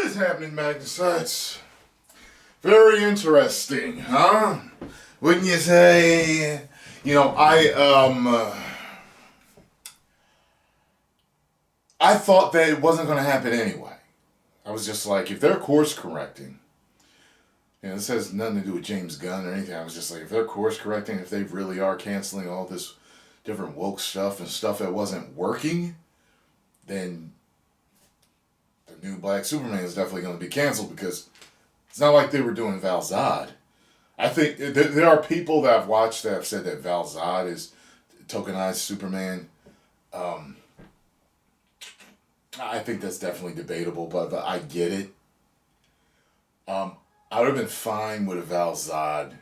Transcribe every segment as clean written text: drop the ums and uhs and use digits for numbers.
is happening, Magnus? It's very interesting, huh? Wouldn't you say? I thought that it wasn't going to happen anyway. I was just like, if they're course correcting, this has nothing to do with James Gunn or anything. I was just like, if they're course correcting, if they really are canceling all this different woke stuff and stuff that wasn't working, then the new Black Superman is definitely going to be canceled, because it's not like they were doing Val Zod. I think there are people that I've watched that have said that Val Zod is tokenized Superman. I think that's definitely debatable, but I get it. I would have been fine with a Val Zod,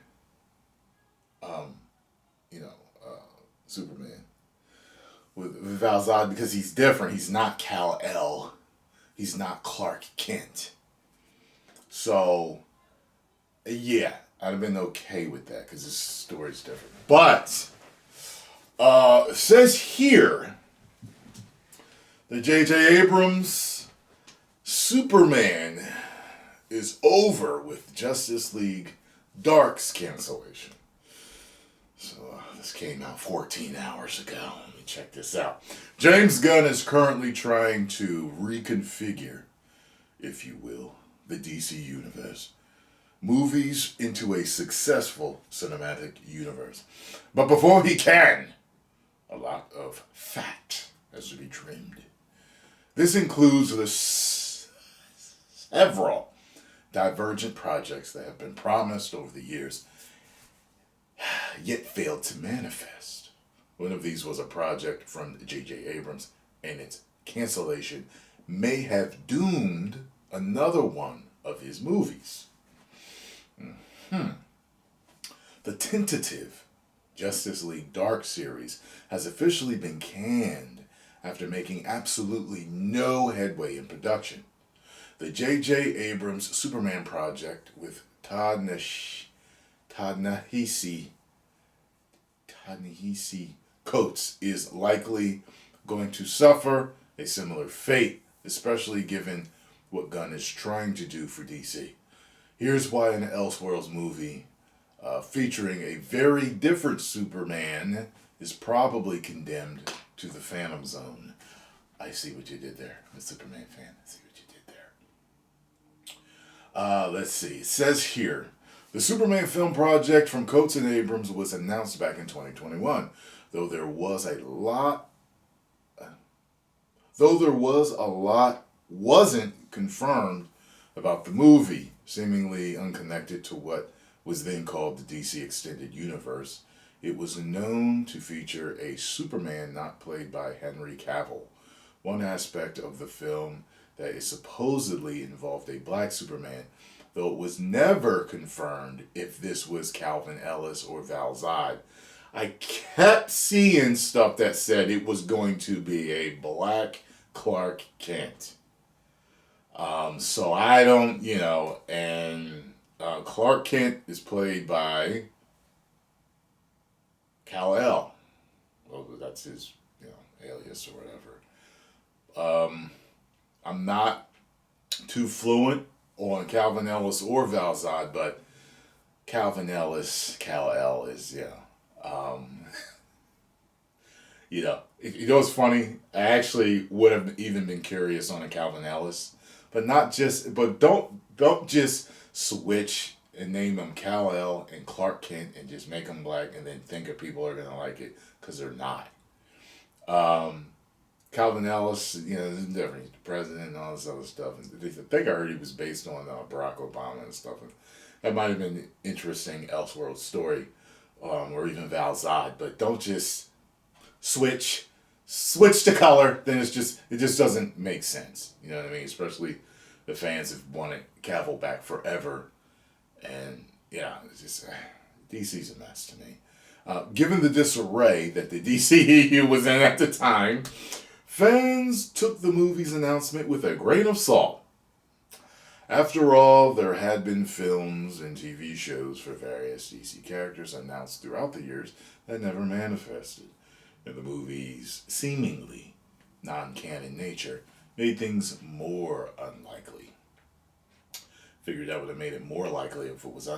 Superman. With Val Zod, because he's different. He's not Kal-El. He's not Clark Kent. So, yeah, I'd have been okay with that, because his story's different. But, it says here that J.J. Abrams' Superman is over with Justice League Dark's cancellation. So, this came out 14 hours ago. Let me check this out. James Gunn is currently trying to reconfigure, if you will, the DC universe. Movies into a successful cinematic universe. But before he can, a lot of fat has to be trimmed. This includes the several divergent projects that have been promised over the years, yet failed to manifest. One of these was a project from J.J. Abrams, and its cancellation may have doomed another one of his movies. The tentative Justice League Dark series has officially been canned after making absolutely no headway in production. The J.J. Abrams Superman project with Ta-Nehisi Coates is likely going to suffer a similar fate, especially given what Gunn is trying to do for DC. Here's why an Elseworlds movie featuring a very different Superman is probably condemned to the Phantom Zone. I see what you did there. I'm a Superman fan. I see what you did there. Let's see. It says here, the Superman film project from Coates and Abrams was announced back in 2021, though there was a lot wasn't confirmed about the movie, seemingly unconnected to what was then called the DC Extended Universe. It was known to feature a Superman not played by Henry Cavill. One aspect of the film that is supposedly involved a black Superman, though it was never confirmed if this was Calvin Ellis or Val Zod. I kept seeing stuff that said it was going to be a black Clark Kent. So I don't, and Clark Kent is played by Kal-El. Well, that's his, alias or whatever. I'm not too fluent on Calvin Ellis or Val Zod, but Calvin Ellis, Kal-El is, it's funny. I actually would have even been curious on a Calvin Ellis, but don't just switch and name them Kal-El and Clark Kent and just make them black and then think that people are gonna like it, because they're not. Calvin Ellis, is different. He's the president and all this other stuff. And I think I heard he was based on Barack Obama and stuff. And that might have been an interesting Elseworlds story, or even Val Zod. But don't just switch the color. Then it just doesn't make sense. You know what I mean? Especially the fans have wanted Cavill back forever, and it's just DC's a mess to me. Given the disarray that the DCEU was in at the time, fans took the movie's announcement with a grain of salt. After all, there had been films and TV shows for various DC characters announced throughout the years that never manifested, and the movie's seemingly non-canon nature made things more unlikely. Figured that would have made it more likely if it was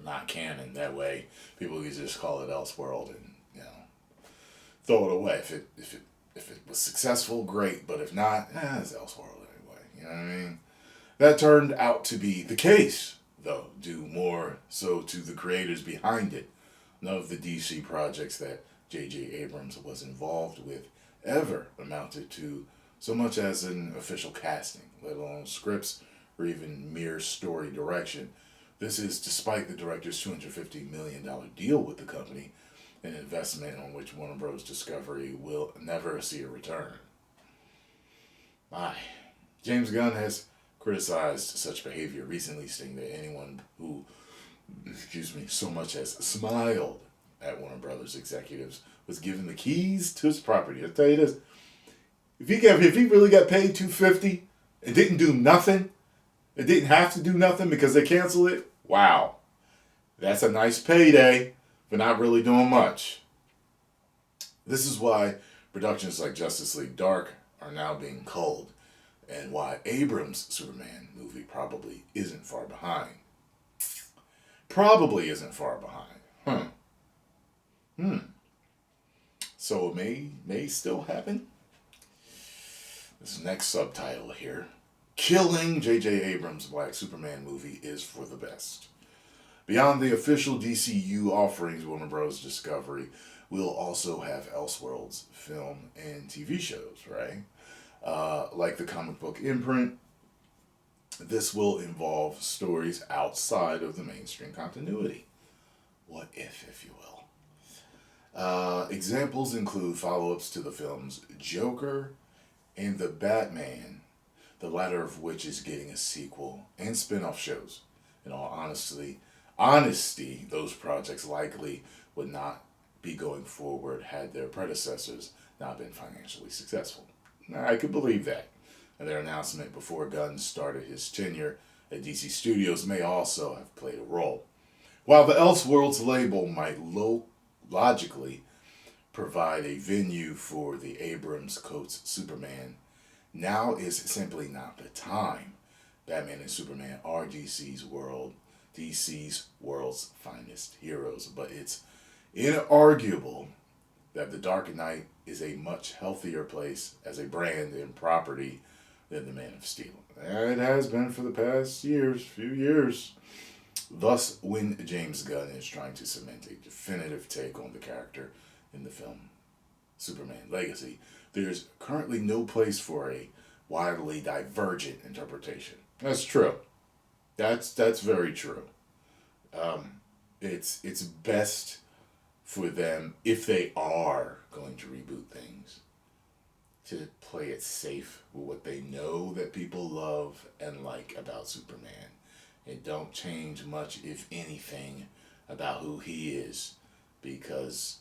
not canon. That way, people could just call it Elseworld and throw it away. If it was successful, great. But if not, it's Elseworld anyway. You know what I mean? That turned out to be the case, though, due more so to the creators behind it. None of the DC projects that J.J. Abrams was involved with ever amounted to so much as an official casting, let alone scripts or even mere story direction. This is despite the director's $250 million deal with the company, an investment on which Warner Bros. Discovery will never see a return. James Gunn has criticized such behavior recently, stating that anyone who, so much as smiled at Warner Brothers executives was given the keys to his property. I'll tell you this: if he really got paid $250 and didn't do nothing, and didn't have to do nothing because they canceled it, wow, that's a nice payday for not really doing much. This is why productions like Justice League Dark are now being culled, and why Abrams' Superman movie probably isn't far behind. So it may still happen. This next subtitle here: Killing J.J. Abrams' Black Superman movie is for the best. Beyond the official DCU offerings, Warner Bros. Discovery will also have Elseworlds film and TV shows, right? Like the comic book imprint, this will involve stories outside of the mainstream continuity. What if you will. Examples include follow-ups to the films Joker and The Batman, the latter of which is getting a sequel, and spin-off shows. In all honesty, those projects likely would not be going forward had their predecessors not been financially successful. I could believe that. And their announcement before Gunn started his tenure at DC Studios may also have played a role. While the Elseworlds label might logically provide a venue for the Abrams Coates Superman, now is simply not the time. Batman and Superman are DC's world's finest heroes, but it's inarguable that The Dark Knight is a much healthier place as a brand and property than the Man of Steel. It has been for the past few years. Thus, when James Gunn is trying to cement a definitive take on the character in the film Superman Legacy, there's currently no place for a widely divergent interpretation. That's true. That's very true. It's best for them, if they are going to reboot things, to play it safe with what they know that people love and like about Superman. And don't change much, if anything, about who he is, because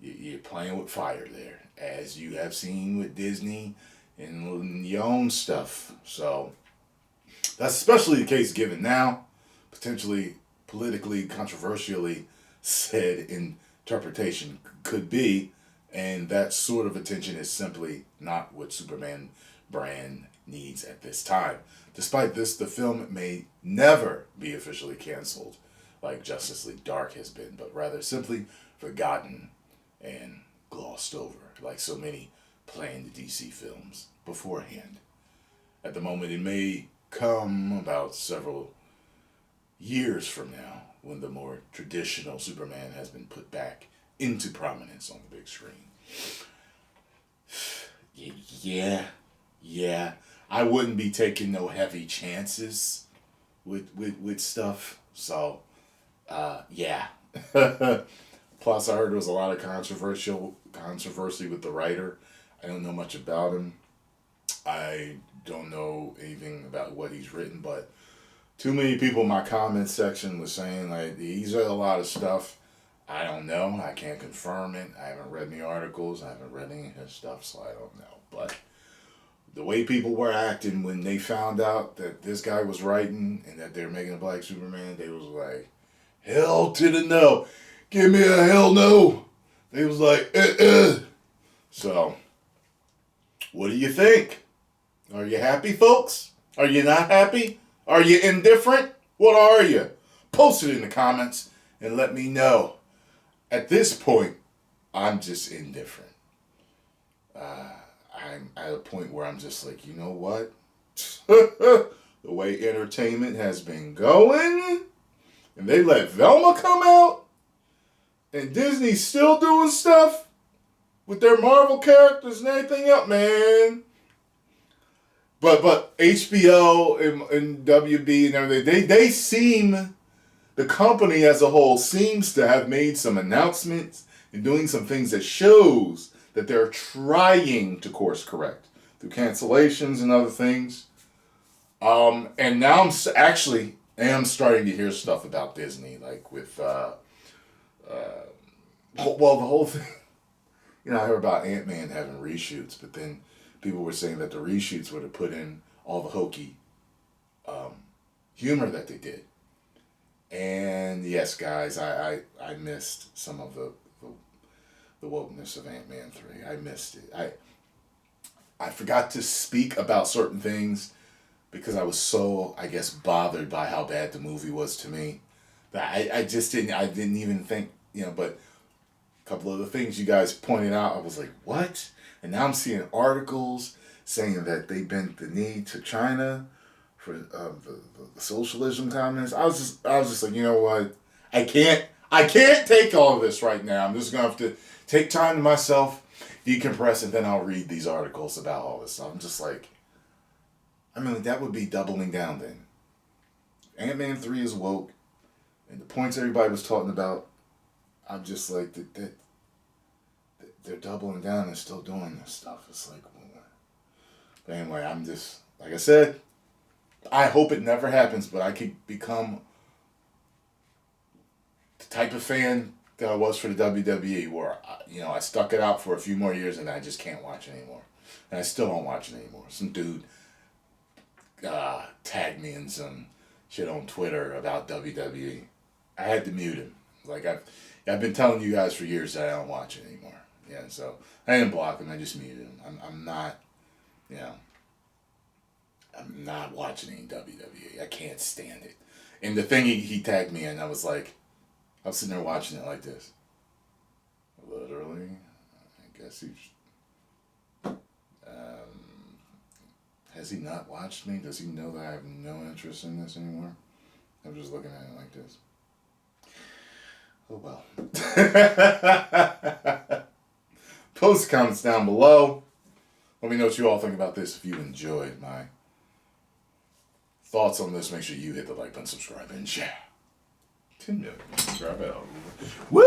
you're playing with fire there, as you have seen with Disney and your own stuff. So that's especially the case given now, potentially politically controversially said interpretation could be, and that sort of attention is simply not what Superman brand needs at this time. Despite this, the film may never be officially canceled like Justice League Dark has been, but rather simply forgotten and glossed over, like so many planned DC films beforehand. At the moment, it may come about several years from now when the more traditional Superman has been put back into prominence on the big screen. Yeah. I wouldn't be taking no heavy chances with stuff. So, yeah. Plus, I heard there was a lot of controversy with the writer. I don't know much about him. I don't know anything about what he's written, but too many people in my comment section was saying, like, he's read a lot of stuff. I don't know. I can't confirm it. I haven't read any articles. I haven't read any of his stuff, so I don't know. But the way people were acting when they found out that this guy was writing and that they're making a Black Superman, they was like, hell to the no. Give me a hell no. They was like, So, what do you think? Are you happy, folks? Are you not happy? Are you indifferent? What are you? Post it in the comments and let me know. At this point, I'm just indifferent. I'm at a point where I'm just like, you know what? The way entertainment has been going, and they let Velma come out, and Disney's still doing stuff with their Marvel characters and everything else, man. But HBO and WB and everything, they seem, the company as a whole seems to have made some announcements and doing some things that shows that they're trying to course correct through cancellations and other things. And now I'm actually am starting to hear stuff about Disney, like with, well, the whole thing. You know, I heard about Ant-Man having reshoots, but then people were saying that the reshoots would have put in all the hokey humor that they did. And yes, guys, I missed some of the wokeness of Ant-Man 3. I missed it. I forgot to speak about certain things because I was so, I guess, bothered by how bad the movie was to me. That I just didn't even think, you know, but a couple of the things you guys pointed out, I was like, what? And now I'm seeing articles saying that they bent the knee to China for the socialism comments. I was just like, you know what? I can't take all of this right now. I'm just gonna have to take time to myself, decompress, and then I'll read these articles about all this stuff. I'm just like, I mean, that would be doubling down then. Ant-Man 3 is woke, and the points everybody was talking about, I'm just like, that they're doubling down and still doing this stuff. It's like, well, but anyway, I'm just, like I said, I hope it never happens, but I could become the type of fan that I was for the WWE, where I stuck it out for a few more years and I just can't watch it anymore, and I still don't watch it anymore. Some dude tagged me in some shit on Twitter about WWE. I had to mute him. Like I've been telling you guys for years that I don't watch it anymore. Yeah, so I didn't block him. I just muted him. I'm not, I'm not watching any WWE. I can't stand it. And the thing he tagged me in, I was sitting there watching it like this. Literally, I guess has he not watched me? Does he know that I have no interest in this anymore? I'm just looking at it like this. Oh well. Post comments down below. Let me know what you all think about this. If you enjoyed my thoughts on this, make sure you hit the like button, subscribe, and share. 10 million subscribers. Woo!